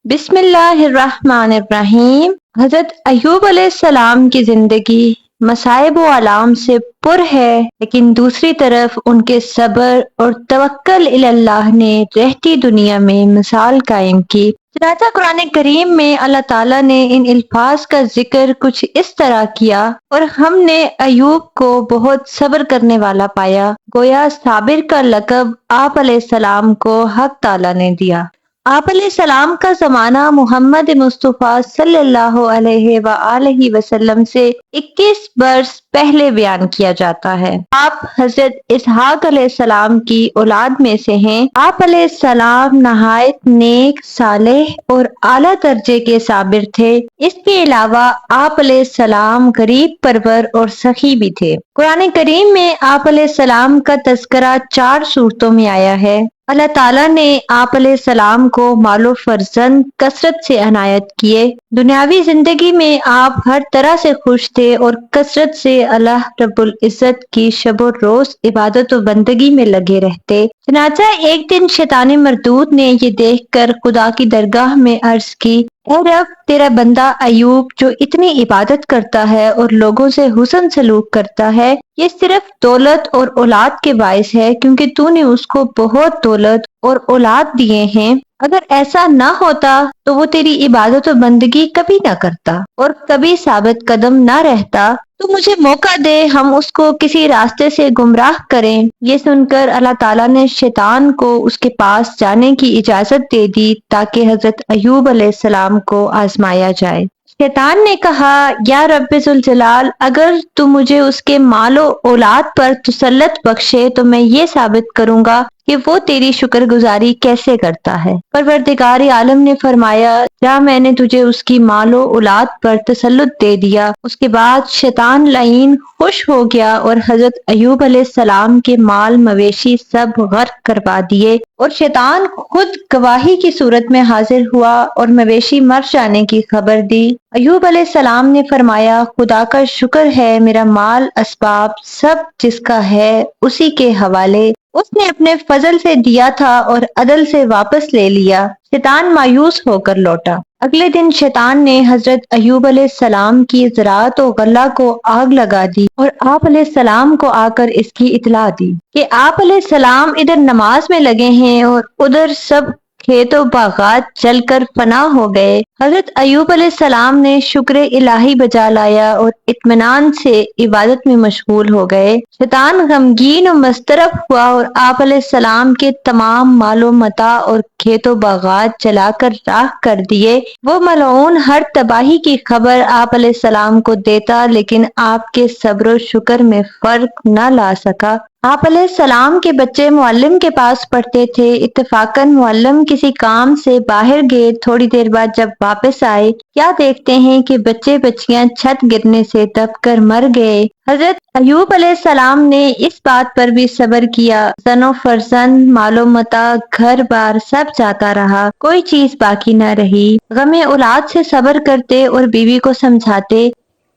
بسم اللہ الرحمن الرحیم۔ حضرت ایوب علیہ السلام کی زندگی مصائب و آلام سے پر ہے، لیکن دوسری طرف ان کے صبر اور توکل الی اللہ نے رہتی دنیا میں مثال قائم کی۔ چنانچہ قرآن کریم میں اللہ تعالیٰ نے ان الفاظ کا ذکر کچھ اس طرح کیا: اور ہم نے ایوب کو بہت صبر کرنے والا پایا، گویا صابر کا لقب آپ علیہ السلام کو حق تعالیٰ نے دیا۔ آپ علیہ السلام کا زمانہ محمد مصطفیٰ صلی اللہ علیہ وآلہ وسلم سے 21 برس پہلے بیان کیا جاتا ہے۔ آپ حضرت اسحاق علیہ السلام کی اولاد میں سے ہیں۔ آپ علیہ السلام نہایت نیک، صالح اور اعلیٰ درجے کے صابر تھے۔ اس کے علاوہ آپ علیہ السلام غریب پرور اور سخی بھی تھے۔ قرآن کریم میں آپ علیہ السلام کا تذکرہ 4 صورتوں میں آیا ہے۔ اللہ تعالیٰ نے آپ علیہ السلام کو مال و فرزند کثرت سے عنایت کیے۔ دنیاوی زندگی میں آپ ہر طرح سے خوش تھے اور کثرت سے اللہ رب العزت کی شب و روز عبادت و بندگی میں لگے رہتے۔ چنانچہ ایک دن شیطان مردود نے یہ دیکھ کر خدا کی درگاہ میں عرض کی: اے رب، تیرا بندہ ایوب جو اتنی عبادت کرتا ہے اور لوگوں سے حسن سلوک کرتا ہے، یہ صرف دولت اور اولاد کے باعث ہے، کیونکہ تو نے اس کو بہت دولت اور اولاد دیے ہیں۔ اگر ایسا نہ ہوتا تو وہ تیری عبادت و بندگی کبھی نہ کرتا اور کبھی ثابت قدم نہ رہتا۔ تو مجھے موقع دے، ہم اس کو کسی راستے سے گمراہ کریں۔ یہ سن کر اللہ تعالیٰ نے شیطان کو اس کے پاس جانے کی اجازت دے دی تاکہ حضرت ایوب علیہ السلام کو آزمایا جائے۔ شیطان نے کہا: یا رب ذوالجلال، اگر تو مجھے اس کے مال و اولاد پر تسلط بخشے تو میں یہ ثابت کروں گا کہ وہ تیری شکر گزاری کیسے کرتا ہے۔ پروردگار عالم نے فرمایا: جا، میں نے تجھے اس کی مال و اولاد پر تسلط دے دیا۔ اس کے بعد شیطان لعین خوش ہو گیا اور حضرت ایوب علیہ السلام کے مال مویشی سب غرق کروا دیے، اور شیطان خود گواہی کی صورت میں حاضر ہوا اور مویشی مر جانے کی خبر دی۔ ایوب علیہ السلام نے فرمایا: خدا کا شکر ہے، میرا مال اسباب سب جس کا ہے اسی کے حوالے، اس نے اپنے فضل سے دیا تھا اور عدل سے واپس لے لیا۔ شیطان مایوس ہو کر لوٹا۔ اگلے دن شیطان نے حضرت ایوب علیہ السلام کی زراعت و غلہ کو آگ لگا دی اور آپ علیہ السلام کو آ کر اس کی اطلاع دی کہ آپ علیہ السلام ادھر نماز میں لگے ہیں اور ادھر سب کھیت و باغات جل کر فنا ہو گئے۔ حضرت ایوب علیہ السلام نے شکر الہی بجا لایا اور اطمینان سے عبادت میں مشغول ہو گئے۔ شیطان غمگین و مضطرب ہوا اور آپ علیہ السلام کے تمام مال و متاع اور کھیت و باغات جلا کر راکھ کر دیے۔ وہ ملعون ہر تباہی کی خبر آپ علیہ السلام کو دیتا، لیکن آپ کے صبر و شکر میں فرق نہ لا سکا۔ آپ علیہ السلام کے بچے معلم کے پاس پڑھتے تھے۔ اتفاقاً معلم کسی کام سے باہر گئے، تھوڑی دیر بعد جب واپس آئے، کیا دیکھتے ہیں کہ بچے بچیاں چھت گرنے سے دب کر مر گئے۔ حضرت ایوب علیہ السلام نے اس بات پر بھی صبر کیا۔ زن و فرزند، مال و متاع، گھر بار سب جاتا رہا، کوئی چیز باقی نہ رہی۔ غم اولاد سے صبر کرتے اور بیوی کو سمجھاتے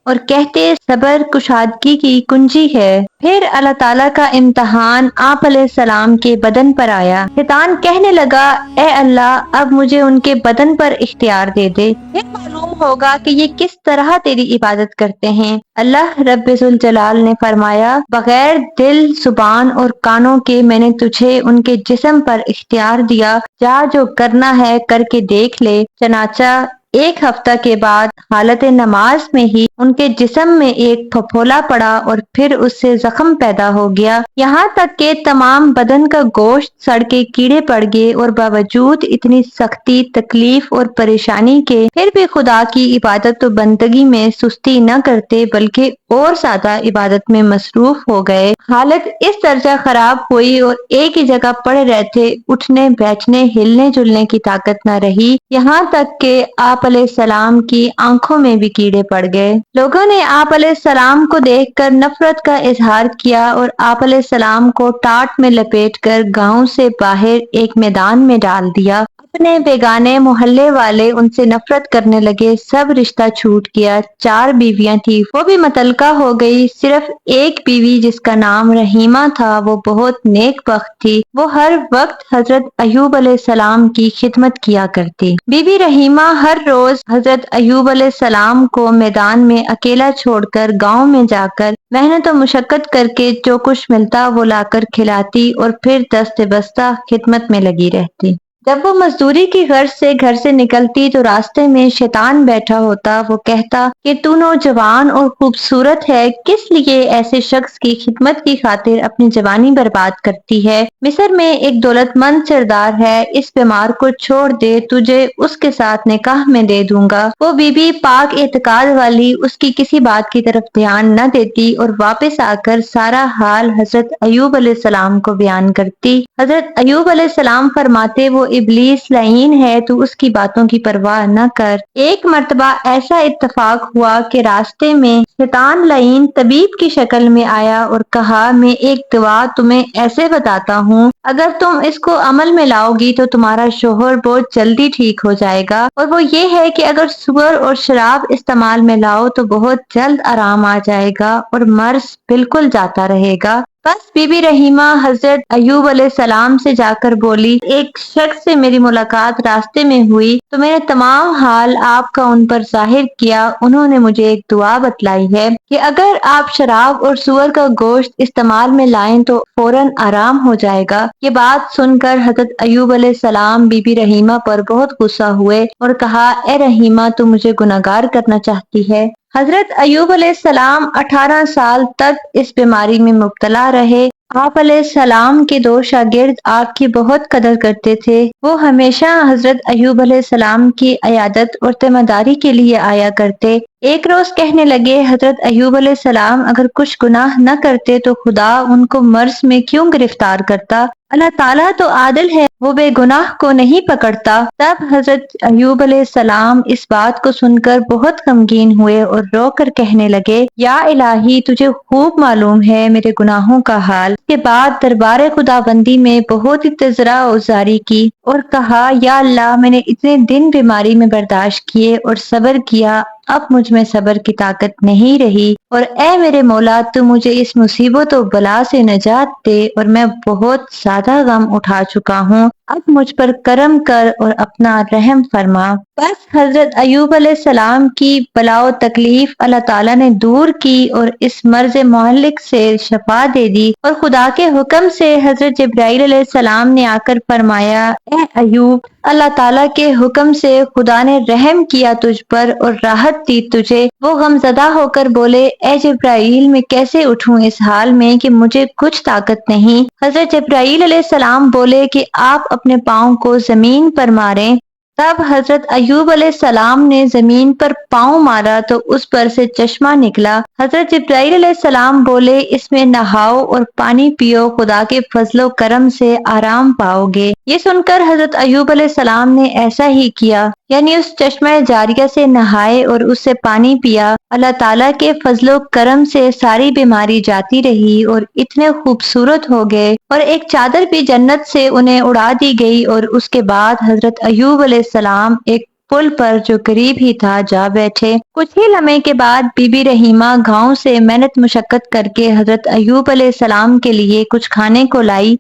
اور کہتے: صبر کشادگی کی کنجی ہے۔ پھر اللہ تعالیٰ کا امتحان آپ علیہ السلام کے بدن پر آیا۔ شیطان کہنے لگا: اے اللہ، اب مجھے ان کے بدن پر اختیار دے دے، پھر معلوم ہوگا کہ یہ کس طرح تیری عبادت کرتے ہیں۔ اللہ رب ذوالجلال نے فرمایا: بغیر دل، زبان اور کانوں کے میں نے تجھے ان کے جسم پر اختیار دیا، جا جو کرنا ہے کر کے دیکھ لے۔ چنانچہ 1 ہفتہ کے بعد حالت نماز میں ہی ان کے جسم میں ایک پھپھولا پڑا اور پھر اس سے زخم پیدا ہو گیا، یہاں تک کہ تمام بدن کا گوشت سڑ کے کیڑے پڑ گئے، اور باوجود اتنی سختی، تکلیف اور پریشانی کے پھر بھی خدا کی عبادت و بندگی میں سستی نہ کرتے بلکہ اور زیادہ عبادت میں مصروف ہو گئے۔ حالت اس درجہ خراب ہوئی اور ایک ہی جگہ پڑے رہتے، اٹھنے بیٹھنے ہلنے جلنے کی طاقت نہ رہی، یہاں تک کہ آپ علیہ السلام کی آنکھوں میں بھی کیڑے پڑ گئے۔ لوگوں نے آپ علیہ السلام کو دیکھ کر نفرت کا اظہار کیا اور آپ علیہ السلام کو ٹاٹ میں لپیٹ کر گاؤں سے باہر ایک میدان میں ڈال دیا۔ اپنے بیگانے محلے والے ان سے نفرت کرنے لگے، سب رشتہ چھوٹ گیا۔ 4 بیویاں تھیں، وہ بھی متعلقہ ہو گئی، صرف ایک بیوی جس کا نام رحیمہ تھا وہ بہت نیک بخت تھی، وہ ہر وقت حضرت ایوب علیہ السلام کی خدمت کیا کرتی۔ بی بی رحیمہ ہر روز حضرت ایوب علیہ السلام کو میدان میں اکیلا چھوڑ کر گاؤں میں جا کر محنت و مشقت کر کے جو کچھ ملتا وہ لا کر کھلاتی اور پھر دست بستہ خدمت میں لگی رہتی۔ جب وہ مزدوری کی غرض سے گھر سے نکلتی تو راستے میں شیطان بیٹھا ہوتا، وہ کہتا کہ تو نوجوان اور خوبصورت ہے، کس لیے ایسے شخص کی خدمت کی خاطر اپنی جوانی برباد کرتی ہے؟ مصر میں ایک دولت مند سردار ہے، اس بیمار کو چھوڑ دے، تجھے اس کے ساتھ نکاح میں دے دوں گا۔ وہ بی بی پاک اعتقاد والی اس کی کسی بات کی طرف دھیان نہ دیتی اور واپس آ کر سارا حال حضرت ایوب علیہ السلام کو بیان کرتی۔ حضرت ایوب علیہ السلام فرماتے وہ ابلیس لعین ہے، تو اس کی باتوں کی پرواہ نہ کر۔ ایک مرتبہ ایسا اتفاق ہوا کہ راستے میں شیطان لعین طبیب کی شکل میں آیا اور کہا میں ایک دعا تمہیں ایسے بتاتا ہوں، اگر تم اس کو عمل میں لاؤ گی تو تمہارا شوہر بہت جلدی ٹھیک ہو جائے گا، اور وہ یہ ہے کہ اگر سور اور شراب استعمال میں لاؤ تو بہت جلد آرام آ جائے گا اور مرض بالکل جاتا رہے گا۔ بس بی بی رحیمہ حضرت ایوب علیہ السلام سے جا کر بولی، ایک شخص سے میری ملاقات راستے میں ہوئی تو میں نے تمام حال آپ کا ان پر ظاہر کیا، انہوں نے مجھے ایک دعا بتلائی ہے کہ اگر آپ شراب اور سور کا گوشت استعمال میں لائیں تو فوراً آرام ہو جائے گا۔ یہ بات سن کر حضرت ایوب علیہ السلام بی بی رحیمہ پر بہت غصہ ہوئے اور کہا، اے رحیمہ تو مجھے گناہگار کرنا چاہتی ہے؟ حضرت ایوب علیہ السلام 18 سال تک اس بیماری میں مبتلا رہے۔ آپ علیہ السلام کے 2 شاگرد آپ کی بہت قدر کرتے تھے، وہ ہمیشہ حضرت ایوب علیہ السلام کی عیادت اور تیمارداری کے لیے آیا کرتے۔ ایک روز کہنے لگے، حضرت ایوب علیہ السلام اگر کچھ گناہ نہ کرتے تو خدا ان کو مرض میں کیوں گرفتار کرتا؟ اللہ تعالیٰ تو عادل ہے، وہ بے گناہ کو نہیں پکڑتا۔ تب حضرت ایوب علیہ السلام اس بات کو سن کر بہت غمگین ہوئے اور رو کر کہنے لگے، یا الہی تجھے خوب معلوم ہے میرے گناہوں کا حال۔ اس کے بعد دربار خداوندی میں بہت اضطرا گزاری کی اور کہا، یا اللہ میں نے اتنے دن بیماری میں برداشت کیے اور صبر کیا، اب مجھ میں صبر کی طاقت نہیں رہی، اور اے میرے مولا تو مجھے اس مصیبت و بلا سے نجات دے، اور میں بہت زیادہ غم اٹھا چکا ہوں، اب مجھ پر کرم کر اور اپنا رحم فرما۔ بس حضرت ایوب علیہ السلام کی بلا و تکلیف اللہ تعالیٰ نے دور کی اور اس مرض مہلک سے شفا دے دی، اور خدا کے حکم سے حضرت جبرائیل علیہ السلام نے آ کر فرمایا، اے ایوب، اللہ تعالیٰ کے حکم سے خدا نے رحم کیا تجھ پر اور راحت دی تجھے۔ وہ غم زدہ ہو کر بولے، اے جبرائیل میں کیسے اٹھوں اس حال میں کہ مجھے کچھ طاقت نہیں؟ حضرت جبرائیل علیہ السلام بولے کہ آپ اپنے پاؤں کو زمین پر ماریں۔ تب حضرت ایوب علیہ السلام نے زمین پر پاؤں مارا تو اس پر سے چشمہ نکلا۔ حضرت جبرائیل علیہ السلام بولے، اس میں نہاؤ اور پانی پیو، خدا کے فضل و کرم سے آرام پاؤ گے۔ یہ سن کر حضرت ایوب علیہ السلام نے ایسا ہی کیا، یعنی اس چشمہ جاریہ سے نہائے اور اس سے پانی پیا۔ اللہ تعالیٰ کے فضل و کرم سے ساری بیماری جاتی رہی اور اتنے خوبصورت ہو گئے، اور ایک چادر بھی جنت سے انہیں اڑا دی گئی، اور اس کے بعد حضرت ایوب علیہ السلام ایک پل پر جو قریب ہی تھا جا بیٹھے۔ کچھ ہی لمحے کے بعد بی بی رحیمہ گاؤں سے محنت مشقت کر کے حضرت ایوب علیہ السلام کے لیے کچھ کھانے کو لائی۔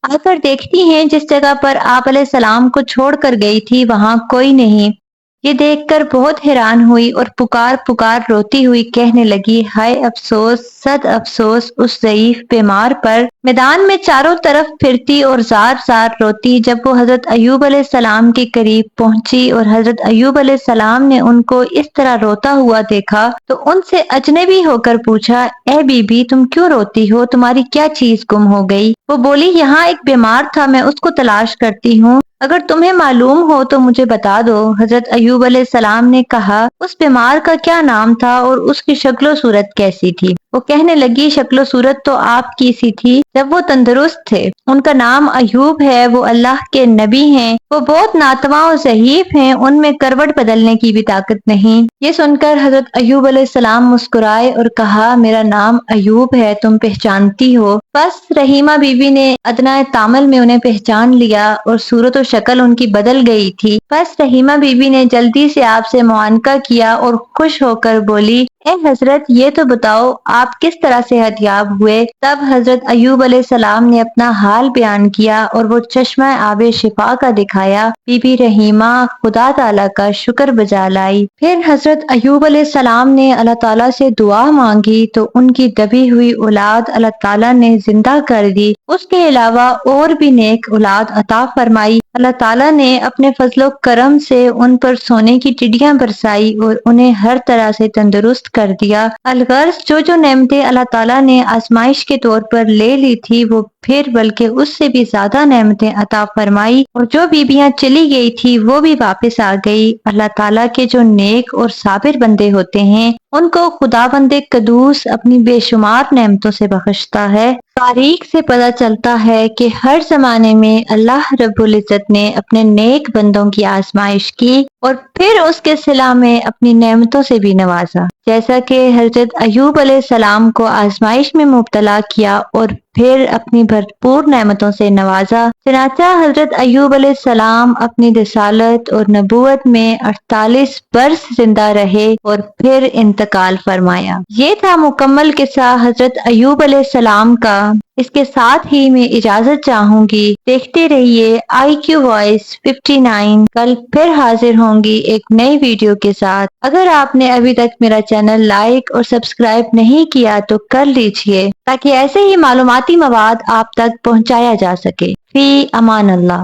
آ کر دیکھتی ہیں جس جگہ پر آپ علیہ السلام کو چھوڑ کر گئی تھی وہاں کوئی نہیں۔ یہ دیکھ کر بہت حیران ہوئی اور پکار پکار روتی ہوئی کہنے لگی، ہائے افسوس، صد افسوس اس ضعیف بیمار پر۔ میدان میں چاروں طرف پھرتی اور زار زار روتی۔ جب وہ حضرت ایوب علیہ السلام کے قریب پہنچی اور حضرت ایوب علیہ السلام نے ان کو اس طرح روتا ہوا دیکھا تو ان سے اجنبی ہو کر پوچھا، اے بی بی تم کیوں روتی ہو؟ تمہاری کیا چیز گم ہو گئی؟ وہ بولی، یہاں ایک بیمار تھا، میں اس کو تلاش کرتی ہوں، اگر تمہیں معلوم ہو تو مجھے بتا دو۔ حضرت ایوب علیہ السلام نے کہا، اس بیمار کا کیا نام تھا اور اس کی شکل و صورت کیسی تھی؟ وہ کہنے لگی شکل و صورت تو آپ کی سی تھی جب وہ تندرست تھے، ان کا نام ایوب ہے، وہ اللہ کے نبی ہیں، وہ بہت ناتواں اور ضعیف ہیں، ان میں کروٹ بدلنے کی بھی طاقت نہیں۔ یہ سن کر حضرت ایوب علیہ السلام مسکرائے اور کہا میرا نام ایوب ہے، تم پہچانتی ہو؟ بس رحیمہ بی بی نے ادنیٰ تعامل میں انہیں پہچان لیا اور صورت و شکل ان کی بدل گئی تھی۔ بس رحیمہ بی بی نے جلدی سے آپ سے معانقہ کیا اور خوش ہو کر بولی اے حضرت یہ تو بتاؤ آپ کس طرح صحت یاب ہوئے؟ تب حضرت ایوب علیہ السلام نے اپنا حال بیان کیا اور وہ چشمہ آب شفا کا دکھایا۔ بی بی رحیمہ خدا تعالیٰ کا شکر بجا لائی۔ پھر حضرت ایوب علیہ السلام نے اللہ تعالیٰ سے دعا مانگی تو ان کی دبی ہوئی اولاد اللہ تعالیٰ نے زندہ کر دی۔ اس کے علاوہ اور بھی نیک اولاد عطا فرمائی۔ اللہ تعالیٰ نے اپنے فضل و کرم سے ان پر سونے کی ٹڈیاں برسائی اور انہیں ہر طرح سے تندرست کر دیا۔ الغرض جو نعمتیں اللہ تعالیٰ نے آزمائش کے طور پر لے لی تھی وہ پھر بلکہ اس سے بھی زیادہ نعمتیں عطا فرمائی، اور جو بیویاں چلی گئی تھی وہ بھی واپس آ گئی۔ اللہ تعالیٰ کے جو نیک اور صابر بندے ہوتے ہیں ان کو خداوند قدوس اپنی بے شمار نعمتوں سے بخشتا ہے۔ تاریخ سے پتہ چلتا ہے کہ ہر زمانے میں اللہ رب العزت نے اپنے نیک بندوں کی آزمائش کی اور پھر اس کے صلہ میں اپنی نعمتوں سے بھی نوازا، جیسا کہ حضرت ایوب علیہ السلام کو آزمائش میں مبتلا کیا اور پھر اپنی بھرپور نعمتوں سے نوازا۔ چنانچہ حضرت ایوب علیہ السلام اپنی رسالت اور نبوت میں 48 برس زندہ رہے اور پھر انتقال فرمایا۔ یہ تھا مکمل قصہ حضرت ایوب علیہ السلام کا۔ اس کے ساتھ ہی میں اجازت چاہوں گی۔ دیکھتے رہیے IQ وائس 59۔ کل پھر حاضر ہوں گی ایک نئی ویڈیو کے ساتھ۔ اگر آپ نے ابھی تک میرا چینل لائک اور سبسکرائب نہیں کیا تو کر لیجئے تاکہ ایسے ہی معلوماتی مواد آپ تک پہنچایا جا سکے۔ فی امان اللہ۔